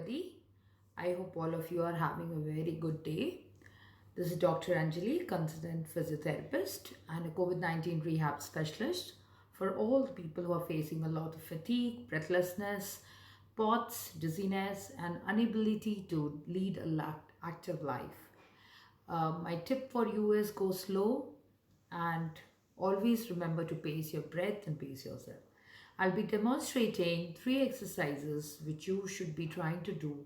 everybody. I hope all of you are having a very good day. This is Dr. Anjali, consultant physiotherapist and a COVID-19 rehab specialist for all the people who are facing a lot of fatigue, breathlessness, POTS, dizziness, and inability to lead a active life. My tip for you is go slow and always remember to pace your breath and pace yourself. I'll be demonstrating 3 exercises which you should be trying to do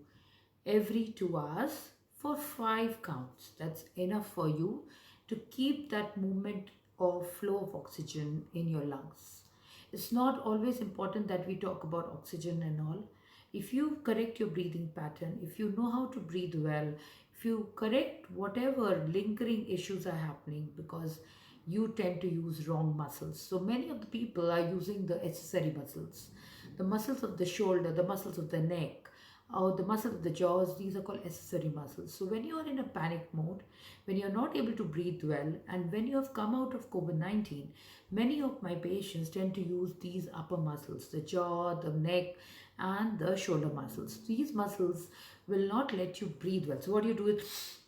every 2 hours for 5 counts. That's enough for you to keep that movement or flow of oxygen in your lungs. It's not always important that we talk about oxygen and all. If you correct your breathing pattern, if you know how to breathe well, if you correct whatever lingering issues are happening because you tend to use wrong muscles. So many of the people are using the accessory muscles, the muscles of the shoulder, the muscles of the neck, or the muscles of the jaws. These are called accessory muscles. So when you are in a panic mode, when you're not able to breathe well, and when you have come out of COVID-19, many of my patients tend to use these upper muscles, the jaw, the neck, and the shoulder muscles. These muscles will not let you breathe well. So what you do is,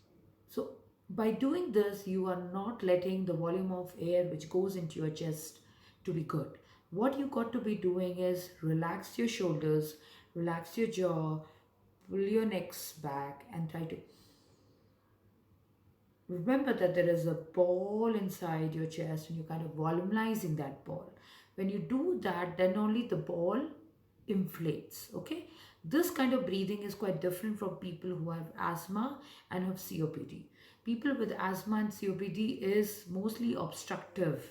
so by doing this, you are not letting the volume of air which goes into your chest to be good. What you got to be doing is relax your shoulders, relax your jaw, pull your necks back, and try to remember that there is a ball inside your chest and you're kind of volumizing that ball. When you do that, then only the ball inflates. Okay, this kind of breathing is quite different from people who have asthma and have COPD. People with asthma and COPD is mostly obstructive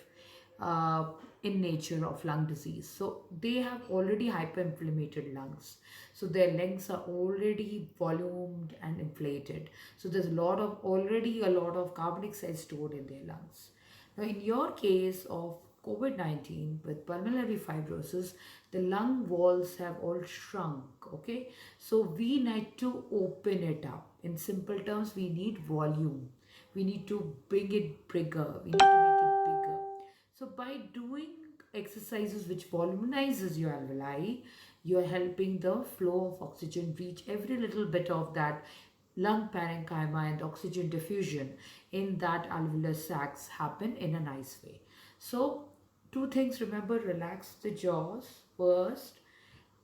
uh, in nature of lung disease. So they have already hyperinflamed lungs. So their lungs are already volumed and inflated. So there's already a lot of carbon dioxide stored in their lungs. Now, in your case of COVID-19 with pulmonary fibrosis, the lung walls have all shrunk. Okay, so we need to open it up. In simple terms, we need volume. We need to bring it bigger. We need to make it bigger. So by doing exercises which volumizes your alveoli, you are helping the flow of oxygen reach every little bit of that lung parenchyma, and oxygen diffusion in that alveolar sacs happen in a nice way. So two things, remember, relax the jaws first,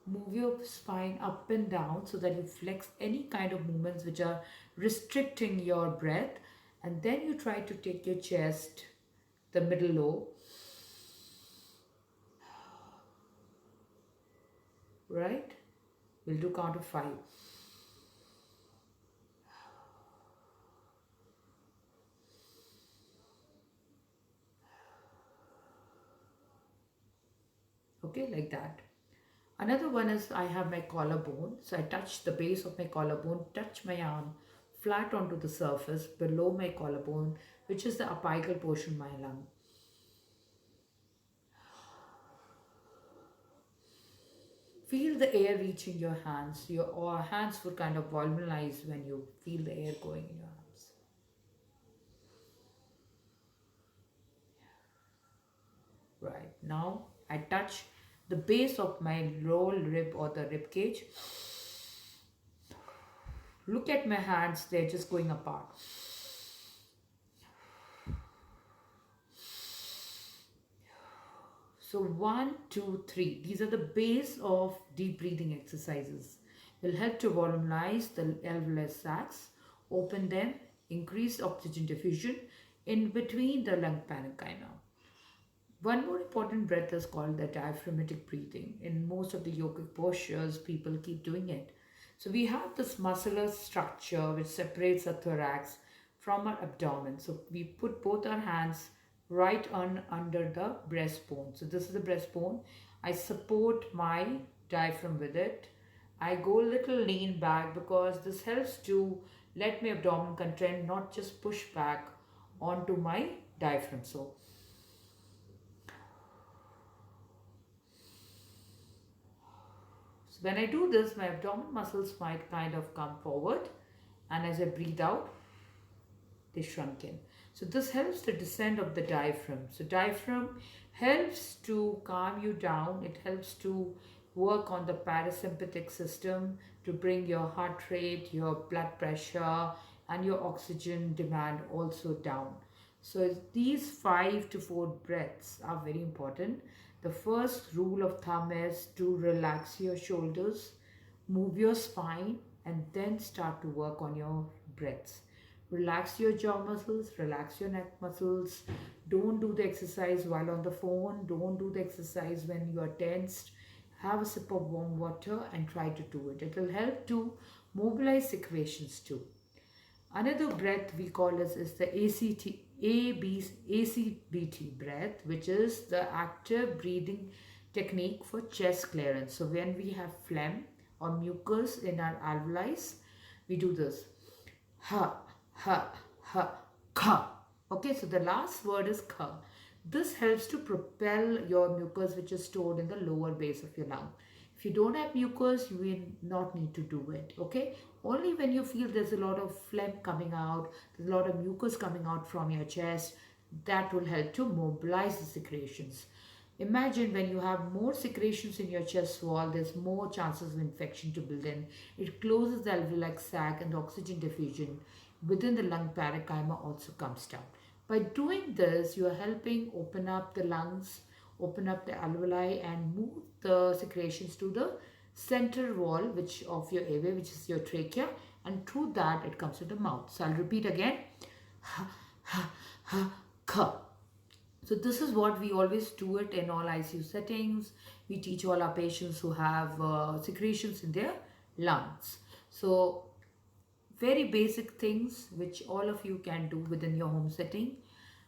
move your spine up and down so that you flex any kind of movements which are restricting your breath, and then you try to take your chest, the middle lobe, right? We'll do count of 5. Okay, like that. Another one is I have my collarbone. So I touch the base of my collarbone, touch my arm flat onto the surface below my collarbone, which is the apical portion of my lung. Feel the air reaching your hands. Your hands would kind of volumize when you feel the air going in your arms. Right, now I touch the base of my lower rib or the rib cage. Look at my hands, they're just going apart. So 1, 2, 3. These are the base of deep breathing exercises. Will help to volumize the alveolar sacs, open them, increase oxygen diffusion in between the lung parenchyma. One more important breath is called the diaphragmatic breathing. In most of the yogic postures, people keep doing it. So we have this muscular structure which separates the thorax from our abdomen. So we put both our hands right on under the breastbone. So this is the breastbone. I support my diaphragm with it. I go a little lean back because this helps to let my abdomen contract, not just push back onto my diaphragm. So when I do this, my abdominal muscles might kind of come forward, and as I breathe out, they shrunk in. So this helps the descent of the diaphragm. So diaphragm helps to calm you down. It helps to work on the parasympathetic system to bring your heart rate, your blood pressure, and your oxygen demand also down. So these 5 to 4 breaths are very important. The first rule of thumb is to relax your shoulders, move your spine, and then start to work on your breaths. Relax your jaw muscles, relax your neck muscles. Don't do the exercise while on the phone. Don't do the exercise when you are tensed. Have a sip of warm water and try to do it. It will help to mobilize secretions too. Another breath we call this is the ACBT breath, which is the active breathing technique for chest clearance. So when we have phlegm or mucus in our alveoli, we do this. Ha, ha, ha, ka. Okay, so the last word is ka. This helps to propel your mucus, which is stored in the lower base of your lung. If you don't have mucus, you will not need to do it. Okay, only when you feel there's a lot of phlegm coming out, there's a lot of mucus coming out from your chest, that will help to mobilize the secretions. Imagine when you have more secretions in your chest wall, there's more chances of infection to build in. It closes the alveolar sac and the oxygen diffusion within the lung parenchyma also comes down. By doing this, you are helping open up the lungs, open up the alveoli, and move the secretions to the center wall which of your airway, which is your trachea, and through that it comes to the mouth. So I'll repeat again. Ha, ha, ha, ka. So this is what we always do it in all ICU settings. We teach all our patients who have secretions in their lungs. So very basic things which all of you can do within your home setting.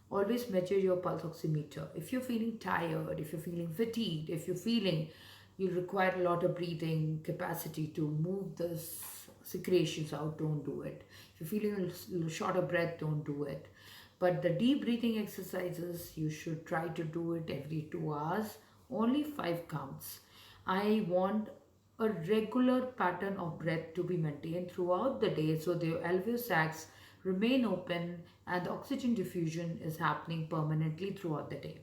Always measure your pulse oximeter. If you're feeling tired, if you're feeling fatigued, if you're feeling you require a lot of breathing capacity to move the secretions out, don't do it. If you're feeling a little short of breath, don't do it. But the deep breathing exercises, you should try to do it every 2 hours, only 5 counts. I want a regular pattern of breath to be maintained throughout the day so the alveolar sacs remain open and the oxygen diffusion is happening permanently throughout the day.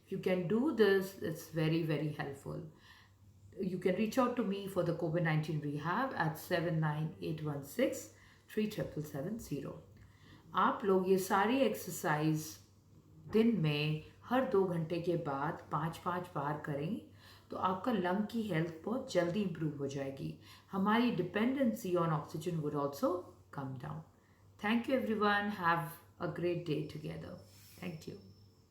If you can do this, it's very, very helpful. You can reach out to me for the COVID-19 rehab at 79816 आप लोग ये सारी exercise दिन में हर 2 घंटे के बाद 5-5 बार करें तो आपका लंग की हेल्थ बहुत जल्दी इंप्रूव हो जाएगी. हमारी dependency on oxygen would also come down. Thank you everyone. Have a great day together. Thank you.